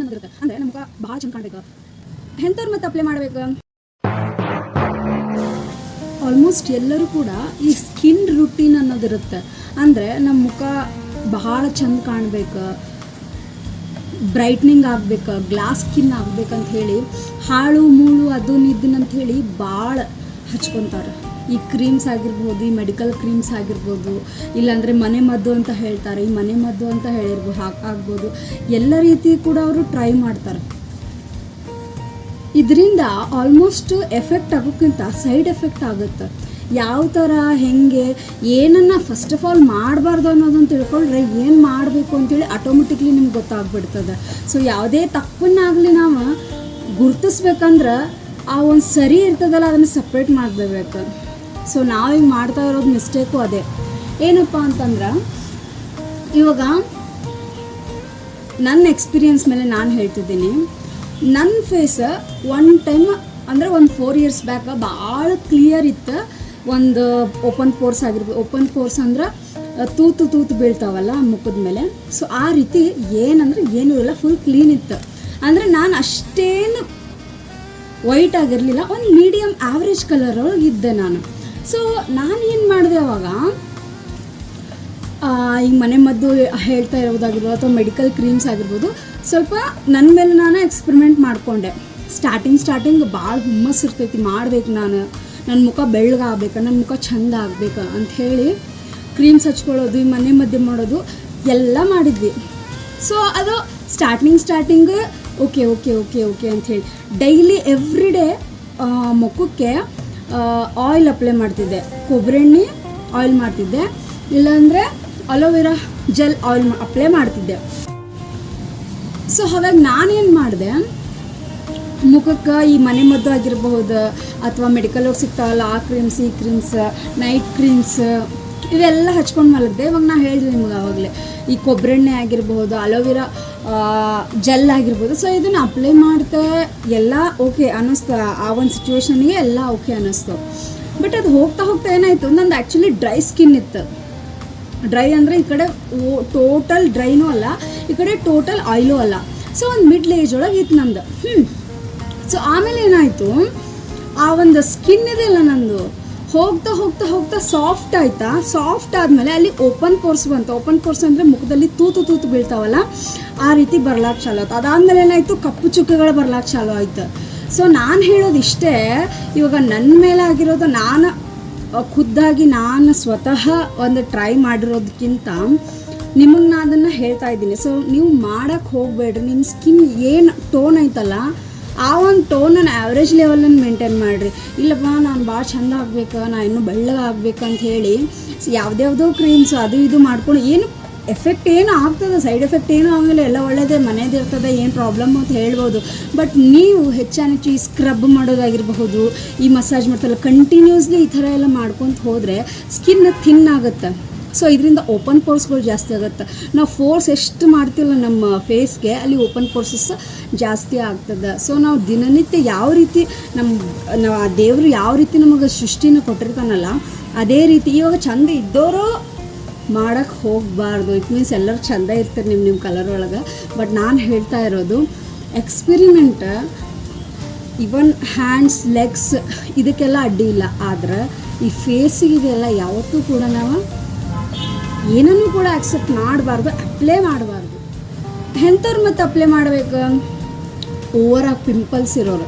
ಅನ್ನೋದಿರುತ್ತೆ. ಅಂದರೆ ನಮ್ಗೆ ಭಾಳ ಚಂದ ಕಾಣಬೇಕು. ಎಂಥವ್ರು ಮತ್ತೆ ಅಪ್ಲೈ ಮಾಡಬೇಕು? ಆಲ್ಮೋಸ್ಟ್ ಎಲ್ಲರೂ ಕೂಡ ಈ ಸ್ಕಿನ್ ರುಟೀನ್ ಅನ್ನೋದಿರುತ್ತೆ. ಅಂದರೆ ನಮ್ಮ ಮುಖ ಬಹಳ ಚಂದ ಕಾಣಬೇಕು, ಬ್ರೈಟ್ನಿಂಗ್ ಆಗಬೇಕು, ಗ್ಲಾಸ್ ಸ್ಕಿನ್ ಆಗ್ಬೇಕಂತ ಹೇಳಿ ಹಾಳು ಮೂಳು ಅದನ್ನ ಇದನ್ನಂತ ಹೇಳಿ ಭಾಳ ಹಚ್ಕೊತಾರೆ. ಈ ಕ್ರೀಮ್ಸ್ ಆಗಿರ್ಬೋದು, ಈ ಮೆಡಿಕಲ್ ಕ್ರೀಮ್ಸ್ ಆಗಿರ್ಬೋದು, ಇಲ್ಲಾಂದರೆ ಮನೆ ಮದ್ದು ಅಂತ ಹೇಳ್ತಾರೆ, ಈ ಮನೆ ಮದ್ದು ಅಂತ ಹೇಳಿರ್ಬೋದು ಆಗ್ಬೋದು, ಎಲ್ಲ ರೀತಿ ಕೂಡ ಅವರು ಟ್ರೈ ಮಾಡ್ತಾರೆ. ಇದರಿಂದ ಆಲ್ಮೋಸ್ಟ್ ಎಫೆಕ್ಟ್ ಆಗೋಕ್ಕಿಂತ ಸೈಡ್ ಎಫೆಕ್ಟ್ ಆಗುತ್ತೆ. ಯಾವ ಥರ ಹೆಂಗೆ ಏನನ್ನು ಫಸ್ಟ್ ಆಫ್ ಆಲ್ ಮಾಡಬಾರ್ದು ಅನ್ನೋದನ್ನು ತಿಳ್ಕೊಂಡ್ರೆ ಏನು ಮಾಡಬೇಕು ಅಂತೇಳಿ ಆಟೋಮೆಟಿಕ್ಲಿ ನಿಮ್ಗೆ ಗೊತ್ತಾಗ್ಬಿಡ್ತದೆ. ಸೊ ಯಾವುದೇ ತಪ್ಪನ್ನಾಗಲಿ ನಾವು ಗುರ್ತಿಸ್ಬೇಕಂದ್ರೆ ಆ ಒಂದು ಸರಿ ಇರ್ತದಲ್ಲ ಅದನ್ನು ಸಪ್ರೇಟ್ ಮಾಡಬೇಕು. ಸೊ ನಾವೀಗ ಮಾಡ್ತಾ ಇರೋದು ಮಿಸ್ಟೇಕು ಅದೇ. ಏನಪ್ಪ ಅಂತಂದ್ರೆ ಇವಾಗ ನನ್ನ ಎಕ್ಸ್ಪೀರಿಯನ್ಸ್ ಮೇಲೆ ನಾನು ಹೇಳ್ತಿದ್ದೀನಿ. ನನ್ನ ಫೇಸ್ ಒನ್ ಟೈಮ್ ಅಂದರೆ ಒಂದು 4 years ಬ್ಯಾಕ್ ಭಾಳ ಕ್ಲಿಯರ್ ಇತ್ತು. ಒಂದು ಓಪನ್ ಪೋರ್ಸ್ ಆಗಿರ್ಬೋದು, ಓಪನ್ ಪೋರ್ಸ್ ಅಂದ್ರೆ ತೂತು ಬೀಳ್ತಾವಲ್ಲ ಮುಖದ ಮೇಲೆ. ಸೊ ಆ ರೀತಿ ಏನಂದ್ರೆ ಏನೂ ಇಲ್ಲ, ಫುಲ್ ಕ್ಲೀನ್ ಇತ್ತು. ಅಂದರೆ ನಾನು ಅಷ್ಟೇನು ವೈಟ್ ಆಗಿರಲಿಲ್ಲ, ಒಂದು ಮೀಡಿಯಮ್ ಆವ್ರೇಜ್ ಕಲರ್ ಒಳಗೆ ಇದ್ದೆ ನಾನು. ಸೊ ನಾನು ಏನು ಮಾಡಿದೆ ಅವಾಗ, ಈಗ ಮನೆ ಮದ್ದು ಹೇಳ್ತಾ ಇರೋದಾಗಿರ್ಬೋದು ಅಥವಾ ಮೆಡಿಕಲ್ ಕ್ರೀಮ್ಸ್ ಆಗಿರ್ಬೋದು, ಸ್ವಲ್ಪ ನನ್ನ ಮೇಲೆ ನಾನು ಎಕ್ಸ್ಪೆರಿಮೆಂಟ್ ಮಾಡಿಕೊಂಡೆ. ಸ್ಟಾರ್ಟಿಂಗ್ ಭಾಳ ಹುಮ್ಮಸ್ಸು ಇರ್ತೈತಿ, ಮಾಡಬೇಕು ನನ್ನ ಮುಖ ಬೆಳ್ಳಗಾಗಬೇಕು, ನನ್ನ ಮುಖ ಚಂದ ಆಗಬೇಕು ಅಂಥೇಳಿ ಕ್ರೀಮ್ಸ್ ಹಚ್ಕೊಳ್ಳೋದು, ಈ ಮನೆ ಮದ್ದು ಮಾಡೋದು ಎಲ್ಲ ಮಾಡಿದ್ವಿ. ಸೊ ಅದು ಸ್ಟಾರ್ಟಿಂಗ್ ಓಕೆ ಅಂಥೇಳಿ ಡೈಲಿ ಎವ್ರಿ ಡೇ ಮುಖಕ್ಕೆ ಆಯಿಲ್ ಅಪ್ಲೈ ಮಾಡ್ತಿದ್ದೆ. ಕೊಬ್ಬರಿ ಎಣ್ಣೆ ಆಯಿಲ್ ಮಾಡ್ತಿದ್ದೆ, ಇಲ್ಲಾಂದರೆ ಅಲೋವೆರಾ ಜೆಲ್ ಆಯಿಲ್ ಅಪ್ಲೈ ಮಾಡ್ತಿದ್ದೆ. ಸೊ ಹಾಗಾಗಿ ನಾನೇನು ಮಾಡಿದೆ, ಮುಖಕ್ಕೆ ಈ ಮನೆ ಮದ್ದು ಆಗಿರಬಹುದು ಅಥವಾ ಮೆಡಿಕಲ್ ಅವ್ರು ಸಿಗ್ತಾವಲ್ಲ ಆ ಕ್ರೀಮ್ಸ್, ಈ ಕ್ರೀಮ್ಸ್, ನೈಟ್ ಕ್ರೀಮ್ಸ್ ಇವೆಲ್ಲ ಹಚ್ಕೊಂಡು ಮಲಗಿದೆ. ಇವಾಗ ನಾನು ಹೇಳಿದೆ ನಿಮ್ಗೆ ಆವಾಗಲೇ, ಈ ಕೊಬ್ಬರಿ ಎಣ್ಣೆ ಆಗಿರ್ಬೋದು, ಅಲೋವೆರಾ ಜೆಲ್ ಆಗಿರ್ಬೋದು. ಸೊ ಇದನ್ನು ಅಪ್ಲೈ ಮಾಡ್ತಾ ಎಲ್ಲ ಓಕೆ ಅನ್ನಿಸ್ತು, ಆ ಒಂದು ಸಿಚುವೇಶನ್ಗೆ ಎಲ್ಲ ಓಕೆ ಅನ್ನಿಸ್ತು. ಬಟ್ ಅದು ಹೋಗ್ತಾ ಏನಾಯಿತು, ನಂದು ಆ್ಯಕ್ಚುಲಿ ಡ್ರೈ ಸ್ಕಿನ್ ಇತ್ತು. ಡ್ರೈ ಅಂದರೆ ಈ ಕಡೆ ಟೋಟಲ್ ಡ್ರೈನೂ ಅಲ್ಲ, ಈ ಕಡೆ ಟೋಟಲ್ ಆಯಿಲೂ ಅಲ್ಲ. ಸೊ ಒಂದು ಮಿಡ್ಲ್ ಏಜ್ ಒಳಗೆ ಇತ್ತು ನಂದು. ಸೊ ಆಮೇಲೆ ಏನಾಯಿತು, ಆ ಒಂದು ಸ್ಕಿನ್ ಇದೆಯಲ್ಲ ನಂದು ಹೋಗ್ತಾ ಸಾಫ್ಟ್ ಆಯಿತಾ. ಸಾಫ್ಟ್ ಆದಮೇಲೆ ಅಲ್ಲಿ ಓಪನ್ ಪೋರ್ಸ್ ಬಂತು. ಓಪನ್ ಪೋರ್ಸ್ ಅಂದರೆ ಮುಖದಲ್ಲಿ ತೂತು ಬೀಳ್ತಾವಲ್ಲ ಆ ರೀತಿ ಬರ್ಲಾಕ್ಕೆ ಚಾಲು ಆಯ್ತು. ಅದಾದಮೇಲೆ ಏನಾಯಿತು, ಕಪ್ಪು ಚುಕ್ಕೆಗಳು ಬರ್ಲಾಕ್ಕೆ ಚಾಲು ಆಯಿತು. ಸೊ ನಾನು ಹೇಳೋದು ಇಷ್ಟೇ, ಇವಾಗ ನನ್ನ ಮೇಲೆ ಆಗಿರೋದು ನಾನು ಖುದ್ದಾಗಿ ನಾನು ಸ್ವತಃ ಒಂದು ಟ್ರೈ ಮಾಡಿರೋದಕ್ಕಿಂತ ನಿಮಗೆ ನಾನು ಅದನ್ನು ಹೇಳ್ತಾ ಇದ್ದೀನಿ. ಸೊ ನೀವು ಮಾಡೋಕ್ಕೆ ಹೋಗಬೇಡ್ರಿ. ನಿಮ್ಮ ಸ್ಕಿನ್ ಏನು ಟೋನ್ ಐತಲ್ಲ ಆ ಒಂದು ಟೋನನ್ನು ಆ್ಯಾವ್ರೇಜ್ ಲೆವೆಲನ್ನು ಮೇಂಟೈನ್ ಮಾಡಿರಿ. ಇಲ್ಲಪ್ಪ ನಾನು ಭಾಳ ಚೆಂದ ಆಗಬೇಕು, ನಾನು ಇನ್ನೂ ಬೆಳ್ಳಗಾಗಬೇಕು ಅಂತ ಹೇಳಿ ಯಾವುದ್ಯಾವುದೋ ಕ್ರೀಮ್ಸ್ ಅದು ಇದು ಮಾಡ್ಕೊಂಡು ಏನು ಎಫೆಕ್ಟ್ ಏನು ಆಗ್ತದೆ, ಸೈಡ್ ಎಫೆಕ್ಟ್ ಏನೂ ಆಗಲ್ಲ, ಎಲ್ಲ ಒಳ್ಳೆಯದೇ, ಮನೆಯದಿರ್ತದೆ, ಏನು ಪ್ರಾಬ್ಲಮ್ ಅಂತ ಹೇಳ್ಬೋದು. ಬಟ್ ನೀವು ಹೆಚ್ಚಾನೆಚ್ಚು ಈ ಸ್ಕ್ರಬ್ ಮಾಡೋದಾಗಿರಬಹುದು, ಈ ಮಸಾಜ್ ಮಾಡ್ತಾರಲ್ಲ, ಕಂಟಿನ್ಯೂಸ್ಲಿ ಈ ಥರ ಎಲ್ಲ ಮಾಡ್ಕೊತ ಹೋದರೆ ಸ್ಕಿನ್ ಥಿನ್ ಆಗುತ್ತೆ. ಸೊ ಇದರಿಂದ ಓಪನ್ ಪೋರ್ಸ್ಗಳು ಜಾಸ್ತಿ ಆಗುತ್ತೆ. ನಾವು ಫೋರ್ಸ್ ಎಷ್ಟು ಮಾಡ್ತೀವಲ್ಲ ನಮ್ಮ ಫೇಸ್ಗೆ, ಅಲ್ಲಿ ಓಪನ್ ಪೋರ್ಸಸ್ ಜಾಸ್ತಿ ಆಗ್ತದೆ. ಸೊ ನಾವು ದಿನನಿತ್ಯ ಯಾವ ರೀತಿ ನಾವು ಆ ದೇವರು ಯಾವ ರೀತಿ ನಮಗೆ ಸೃಷ್ಟಿನ ಕೊಟ್ಟಿರ್ತಾನಲ್ಲ ಅದೇ ರೀತಿ ಇವಾಗ ಚಂದ ಇದ್ದವರು ಮಾಡೋಕ್ಕೆ ಹೋಗಬಾರ್ದು. ಇಟ್ ಮೀನ್ಸ್ ಎಲ್ಲರೂ ಚೆಂದ ಇರ್ತಾರೆ ನಿಮ್ಮ ಕಲರ್ ಒಳಗೆ. ಬಟ್ ನಾನು ಹೇಳ್ತಾ ಇರೋದು ಎಕ್ಸ್ಪೆರಿಮೆಂಟ್, ಇವನ್ ಹ್ಯಾಂಡ್ಸ್, ಲೆಗ್ಸ್ ಇದಕ್ಕೆಲ್ಲ ಅಡ್ಡಿ ಇಲ್ಲ. ಆದರೆ ಈ ಫೇಸಿಗೆಲ್ಲ ಯಾವತ್ತೂ ಕೂಡ ನಾವು ಏನನ್ನೂ ಕೂಡ ಆಕ್ಸೆಪ್ಟ್ ಮಾಡಬಾರ್ದು, ಅಪ್ಲೈ ಮಾಡಬಾರ್ದು. ಎಂಥವ್ರು ಮತ್ತು ಅಪ್ಲೈ ಮಾಡಬೇಕು, ಓವರಾಗಿ ಪಿಂಪಲ್ಸ್ ಇರೋರು,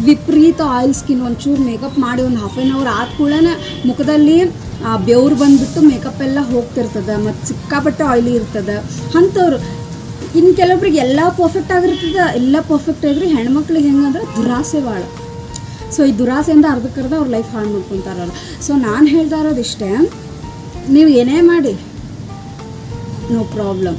ವಿಪರೀತ ಆಯಿಲ್ ಸ್ಕಿನ್, ಒಂಚೂರು ಮೇಕಪ್ ಮಾಡಿ ಒಂದು 1/2 hour ಆದ ಕೂಡ ಮುಖದಲ್ಲಿ ಬೆವ್ರು ಬಂದುಬಿಟ್ಟು ಮೇಕಪ್ ಎಲ್ಲ ಹೋಗ್ತಿರ್ತದೆ, ಮತ್ತು ಸಿಕ್ಕಾಪಟ್ಟೆ ಆಯಿಲಿ ಇರ್ತದೆ ಅಂಥವ್ರು. ಇನ್ನು ಕೆಲವೊಬ್ರಿಗೆ ಎಲ್ಲ ಪರ್ಫೆಕ್ಟ್ ಆಗಿರ್ತದೆ, ಎಲ್ಲ ಪರ್ಫೆಕ್ಟ್ ಆಗಿದ್ರೆ ಹೆಣ್ಮಕ್ಳಿಗೆ ಹೆಂಗಂದ್ರೆ ದುರಾಸೆ ಭಾಳ. ಸೊ ಈ ದುರಾಸೆಯಿಂದ ಅರ್ಧಕ್ಕರ್ಧ ಅವ್ರ ಲೈಫ್ ಹಾಳು ಮಾಡ್ಕೊತಾರಲ್ಲ. ಸೊ ನಾನು ಹೇಳ್ತಾ ಇರೋದು ಇಷ್ಟೇ, ನೀವು ಏನೇ ಮಾಡಿ ನೋ ಪ್ರಾಬ್ಲಮ್,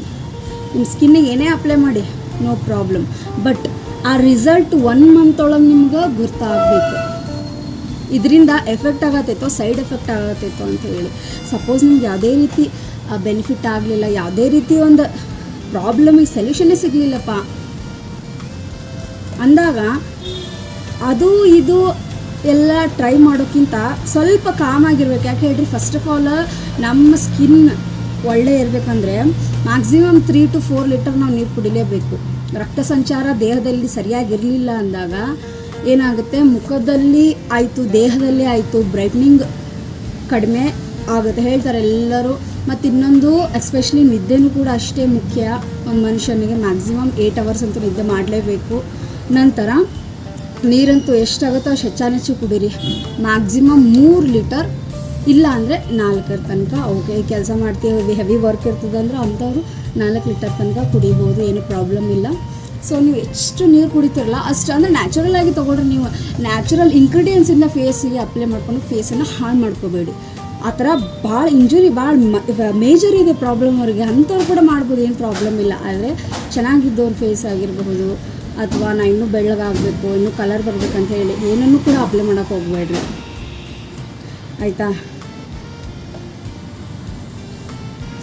ನಿಮ್ಮ ಸ್ಕಿನ್ನಿಗೆ ಏನೇ ಅಪ್ಲೈ ಮಾಡಿ ನೋ ಪ್ರಾಬ್ಲಮ್. ಬಟ್ ಆ ರಿಸಲ್ಟ್ 1 month ಒಳಗೆ ನಿಮ್ಗೆ ಗೊತ್ತಾಗಬೇಕು, ಇದರಿಂದ ಎಫೆಕ್ಟ್ ಆಗತ್ತೈತೋ ಸೈಡ್ ಎಫೆಕ್ಟ್ ಆಗತ್ತೈತೋ ಅಂತ ಹೇಳಿ. ಸಪೋಸ್ ನಿಮ್ಗೆ ಯಾವುದೇ ರೀತಿ ಬೆನಿಫಿಟ್ ಆಗಲಿಲ್ಲ, ಯಾವುದೇ ರೀತಿ ಒಂದು ಪ್ರಾಬ್ಲಮಿಗೆ ಸೊಲ್ಯೂಷನ್ನೇ ಸಿಗಲಿಲ್ಲಪ್ಪ ಅಂದಾಗ ಅದು ಇದು ಎಲ್ಲ ಟ್ರೈ ಮಾಡೋಕ್ಕಿಂತ ಸ್ವಲ್ಪ ಕಾಮ್ ಆಗಿರ್ಬೇಕು. ಯಾಕೆ ಹೇಳ್ರಿ, ಫಸ್ಟ್ ಆಫ್ ಆಲ್ ನಮ್ಮ ಸ್ಕಿನ್ ಒಳ್ಳೆ ಇರಬೇಕಂದ್ರೆ ಮ್ಯಾಕ್ಸಿಮಮ್ 3 to 4 ಲೀಟರ್ ನಾವು ನೀರು ಕುಡಿಲೇಬೇಕು. ರಕ್ತ ಸಂಚಾರ ದೇಹದಲ್ಲಿ ಸರಿಯಾಗಿರಲಿಲ್ಲ ಅಂದಾಗ ಏನಾಗುತ್ತೆ, ಮುಖದಲ್ಲಿ ಆಯಿತು ದೇಹದಲ್ಲಿ ಆಯಿತು ಬ್ರೈಟ್ನಿಂಗ್ ಕಡಿಮೆ ಆಗುತ್ತೆ ಹೇಳ್ತಾರೆ ಎಲ್ಲರೂ. ಮತ್ತು ಇನ್ನೊಂದು ಎಸ್ಪೆಷಲಿ ನಿದ್ದೆನೂ ಕೂಡ ಅಷ್ಟೇ ಮುಖ್ಯ. ಒಂದು ಮನುಷ್ಯನಿಗೆ ಮ್ಯಾಕ್ಸಿಮಮ್ 8 ಅವರ್ಸ್ ಅಂತೂ ನಿದ್ದೆ ಮಾಡಲೇಬೇಕು. ನಂತರ ನೀರಂತೂ ಎಷ್ಟಾಗುತ್ತೋ ಅಷ್ಟು ಹೆಚ್ಚಾನೆಚ್ಚು ಕುಡೀರಿ. ಮ್ಯಾಕ್ಸಿಮಮ್ 3 ಲೀಟರ್, ಇಲ್ಲ ಅಂದರೆ 4 ತನಕ. ಓಕೆ, ಕೆಲಸ ಮಾಡ್ತೀವಿ, ಹೆವಿ ವರ್ಕ್ ಇರ್ತದಂದ್ರೆ ಅಂಥವ್ರು 4 ಲೀಟರ್ ತನಕ ಕುಡಿಬೋದು, ಏನು ಪ್ರಾಬ್ಲಮ್ ಇಲ್ಲ. ಸೊ ನೀವು ಎಷ್ಟು ನೀರು ಕುಡಿತೀರಲ್ಲ ಅಷ್ಟು, ಅಂದರೆ ನ್ಯಾಚುರಲ್ ಆಗಿ ತೊಗೊಂಡ್ರೆ, ನೀವು ನ್ಯಾಚುರಲ್ ಇಂಗ್ರೀಡಿಯೆಂಟ್ಸಿಂದ ಫೇಸಿಗೆ ಅಪ್ಲೈ ಮಾಡ್ಕೊಂಡು ಫೇಸನ್ನು ಹಾಳು ಮಾಡ್ಕೋಬೇಡಿ. ಆ ಥರ ಭಾಳ ಇಂಜುರಿ ಭಾಳ ಮೇಜರ್ ಇದೆ ಪ್ರಾಬ್ಲಮ್ ಅವ್ರಿಗೆ, ಅಂಥವ್ರು ಕೂಡ ಮಾಡ್ಬೋದು, ಏನು ಪ್ರಾಬ್ಲಮ್ ಇಲ್ಲ. ಆದರೆ ಚೆನ್ನಾಗಿದ್ದವ್ರ ಫೇಸ್ ಆಗಿರಬಹುದು, ಅಥವಾ ನಾ ಇನ್ನೂ ಬೆಳ್ಳಗಾಗಬೇಕು, ಇನ್ನೂ ಕಲರ್ ಬರಬೇಕಂತ ಹೇಳಿ ಏನನ್ನೂ ಕೂಡ ಅಪ್ಲೈ ಮಾಡೋಕ್ಕೆ ಹೋಗಬೇಡ್ರಿ, ಆಯಿತಾ.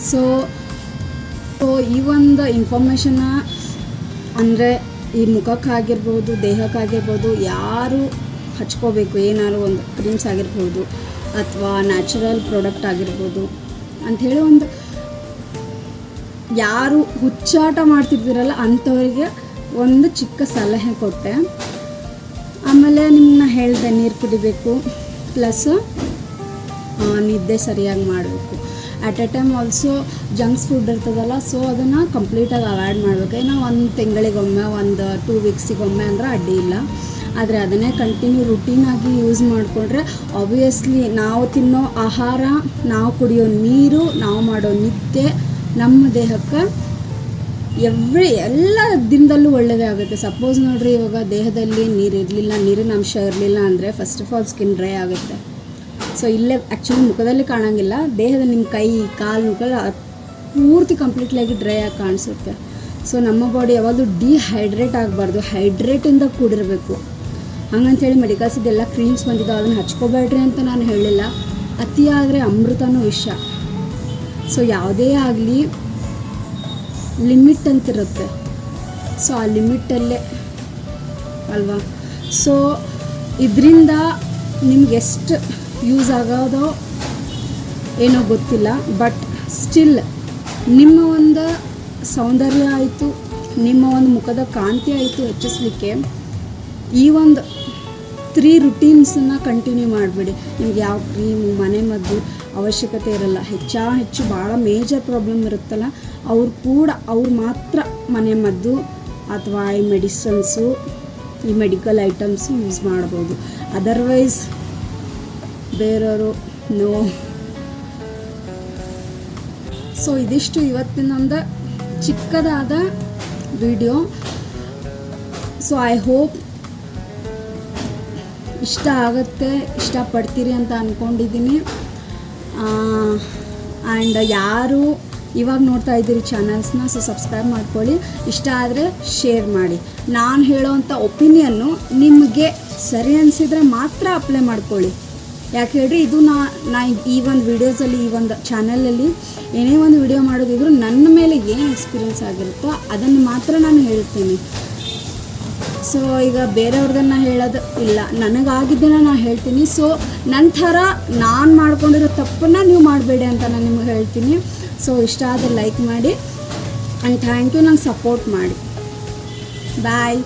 ಸೊ ಈ ಒಂದು ಇನ್ಫಾರ್ಮೇಷನ್ನ ಅಂದರೆ ಈ ಮುಖಕ್ಕಾಗಿರ್ಬೋದು, ದೇಹಕ್ಕಾಗಿರ್ಬೋದು, ಯಾರು ಹಚ್ಕೋಬೇಕು ಏನಾದ್ರು ಒಂದು ಕ್ರೀಮ್ಸ್ ಆಗಿರ್ಬೋದು ಅಥವಾ ನ್ಯಾಚುರಲ್ ಪ್ರಾಡಕ್ಟ್ ಆಗಿರ್ಬೋದು ಅಂಥೇಳಿ ಒಂದು ಯಾರು ಹುಚ್ಚಾಟ ಮಾಡ್ತಿರ್ತೀರಲ್ಲ ಅಂಥವರಿಗೆ ಒಂದು ಚಿಕ್ಕ ಸಲಹೆ ಕೊಟ್ಟೆ. ಆಮೇಲೆ ನಿಮ್ಮನ್ನ ಹೇಳಿದೆ ನೀರು ಕುಡಿಬೇಕು, ಪ್ಲಸ್ ನಿದ್ದೆ ಸರಿಯಾಗಿ ಮಾಡಬೇಕು. At A time also chunks food ಇರ್ತದಲ್ಲ, ಸೊ ಅದನ್ನು ಕಂಪ್ಲೀಟಾಗಿ ಅವಾಯ್ಡ್ ಮಾಡಬೇಕು. ಏನೋ 1 ತಿಂಗಳಿಗೊಮ್ಮೆ, 2 ವೀಕ್ಸಿಗೊಮ್ಮೆ ಅಂದರೆ ಅಡ್ಡಿ ಇಲ್ಲ. ಆದರೆ ಅದನ್ನೇ ಕಂಟಿನ್ಯೂ ರುಟೀನಾಗಿ ಯೂಸ್ ಮಾಡಿಕೊಂಡ್ರೆ ಆಬ್ವಿಯಸ್ಲಿ ನಾವು ತಿನ್ನೋ ಆಹಾರ, ನಾವು ಕುಡಿಯೋ ನೀರು, ನಾವು ಮಾಡೋ ನಿದ್ದೆ ನಮ್ಮ ದೇಹಕ್ಕೆ ಎಲ್ಲ ದಿನದಲ್ಲೂ ಒಳ್ಳೆಯದೇ ಆಗುತ್ತೆ. ಸಪೋಸ್ ನೋಡಿರಿ, ಇವಾಗ ದೇಹದಲ್ಲಿ ನೀರು ಇರಲಿಲ್ಲ, ನೀರಿನ ಅಂಶ ಇರಲಿಲ್ಲ ಅಂದರೆ first of all skin dry ಆಗುತ್ತೆ. ಸೊ ಇಲ್ಲೇ ಆ್ಯಕ್ಚುಲಿ ಮುಖದಲ್ಲಿ ಕಾಣೋಂಗಿಲ್ಲ, ದೇಹದ ನಿಮ್ಮ ಕೈ ಕಾಲು ಮುಖ ಪೂರ್ತಿ ಕಂಪ್ಲೀಟ್ಲಾಗಿ ಡ್ರೈ ಆಗಿ ಕಾಣಿಸುತ್ತೆ. ಸೊ ನಮ್ಮ ಬಾಡಿ ಯಾವಾಗಲೂ ಡಿಹೈಡ್ರೇಟ್ ಆಗಬಾರ್ದು, ಹೈಡ್ರೇಟಿಂದ ಕೂಡಿರಬೇಕು. ಹಂಗಂತೇಳಿ ಮೆಡಿಕಲ್ಸಿದ್ದೆಲ್ಲ ಕ್ರೀಮ್ಸ್ ಬಂದಿದ್ದು ಅದನ್ನು ಹಚ್ಕೋಬೇಡ್ರಿ ಅಂತ ನಾನು ಹೇಳಿಲ್ಲ. ಅತಿಯಾದರೆ ಅಮೃತನೂ ವಿಷ. ಸೊ ಯಾವುದೇ ಆಗಲಿ ಲಿಮಿಟ್ ಅಂತಿರುತ್ತೆ, ಸೊ ಆ ಲಿಮಿಟಲ್ಲೇ ಅಲ್ವಾ. ಸೊ ಇದರಿಂದ ನಿಮ್ಗೆ ಎಷ್ಟು ಯೂಸ್ ಆಗೋದೋ ಏನೋ ಗೊತ್ತಿಲ್ಲ, ಬಟ್ ಸ್ಟಿಲ್ ನಿಮ್ಮ ಒಂದು ಸೌಂದರ್ಯ ಆಯಿತು, ನಿಮ್ಮ ಒಂದು ಮುಖದ ಕಾಂತಿ ಆಯಿತು ಹೆಚ್ಚಿಸ್ಲಿಕ್ಕೆ ಈ ಒಂದು 3 ರುಟೀನ್ಸನ್ನು ಕಂಟಿನ್ಯೂ ಮಾಡಿಬಿಡಿ. ನಿಮ್ಗೆ ಯಾವ ಕ್ರೀಮು, ಮನೆ ಮದ್ದು ಅವಶ್ಯಕತೆ ಇರಲ್ಲ. ಹೆಚ್ಚು ಭಾಳ ಮೇಜರ್ ಪ್ರಾಬ್ಲಮ್ ಇರುತ್ತಲ್ಲ ಅವ್ರು ಮಾತ್ರ ಮನೆ ಮದ್ದು ಅಥವಾ ಈ ಮೆಡಿಸನ್ಸು, ಈ ಮೆಡಿಕಲ್ ಐಟಮ್ಸು ಯೂಸ್ ಮಾಡ್ಬೋದು. ಅದರ್ವೈಸ್ ಬೇರೆಯವರು ನೋ. ಸೊ ಇದಿಷ್ಟು ಇವತ್ತಿನೊಂದು ಚಿಕ್ಕದಾದ ವಿಡಿಯೋ. ಸೊ ಐ ಹೋಪ್ ಇಷ್ಟ ಆಗುತ್ತೆ, ಇಷ್ಟಪಡ್ತೀರಿ ಅಂತ ಅಂದ್ಕೊಂಡಿದ್ದೀನಿ. ಆ್ಯಂಡ್ ಯಾರು ಇವಾಗ ನೋಡ್ತಾ ಇದ್ದೀರಿ ಚಾನಲ್ಸ್ನ, ಸೊ ಸಬ್ಸ್ಕ್ರೈಬ್ ಮಾಡ್ಕೊಳ್ಳಿ. ಇಷ್ಟ ಆದರೆ ಶೇರ್ ಮಾಡಿ. ನಾನು ಹೇಳೋವಂಥ ಒಪಿನಿಯನ್ನು ನಿಮಗೆ ಸರಿ ಅನಿಸಿದರೆ ಮಾತ್ರ ಅಪ್ಲೈ ಮಾಡ್ಕೊಳ್ಳಿ. ಯಾಕೆ ಹೇಳ್ರಿ, ಇದು ನಾ ಈ ಒಂದು ವೀಡಿಯೋಸಲ್ಲಿ, ಈ ಒಂದು ಚಾನಲಲ್ಲಿ ಏನೇ ಒಂದು ವಿಡಿಯೋ ಮಾಡೋದಿದ್ರು ನನ್ನ ಮೇಲೆ ಏನು ಎಕ್ಸ್ಪೀರಿಯೆನ್ಸ್ ಆಗಿರುತ್ತೋ ಅದನ್ನು ಮಾತ್ರ ನಾನು ಹೇಳ್ತೀನಿ. ಸೊ ಈಗ ಬೇರೆಯವ್ರದನ್ನು ಹೇಳೋದು ಇಲ್ಲ, ನನಗಾಗಿದ್ದನ್ನು ನಾನು ಹೇಳ್ತೀನಿ. ಸೊ ನಂತರ ನಾನು ಮಾಡ್ಕೊಂಡಿರೋ ತಪ್ಪನ್ನು ನೀವು ಮಾಡಬೇಡಿ ಅಂತ ನಾನು ನಿಮಗೆ ಹೇಳ್ತೀನಿ. ಸೊ ಇಷ್ಟ ಆದರೆ ಲೈಕ್ ಮಾಡಿ ಆ್ಯಂಡ್ ಥ್ಯಾಂಕ್ ಯು, ನಂಗೆ ಸಪೋರ್ಟ್ ಮಾಡಿ. ಬಾಯ್.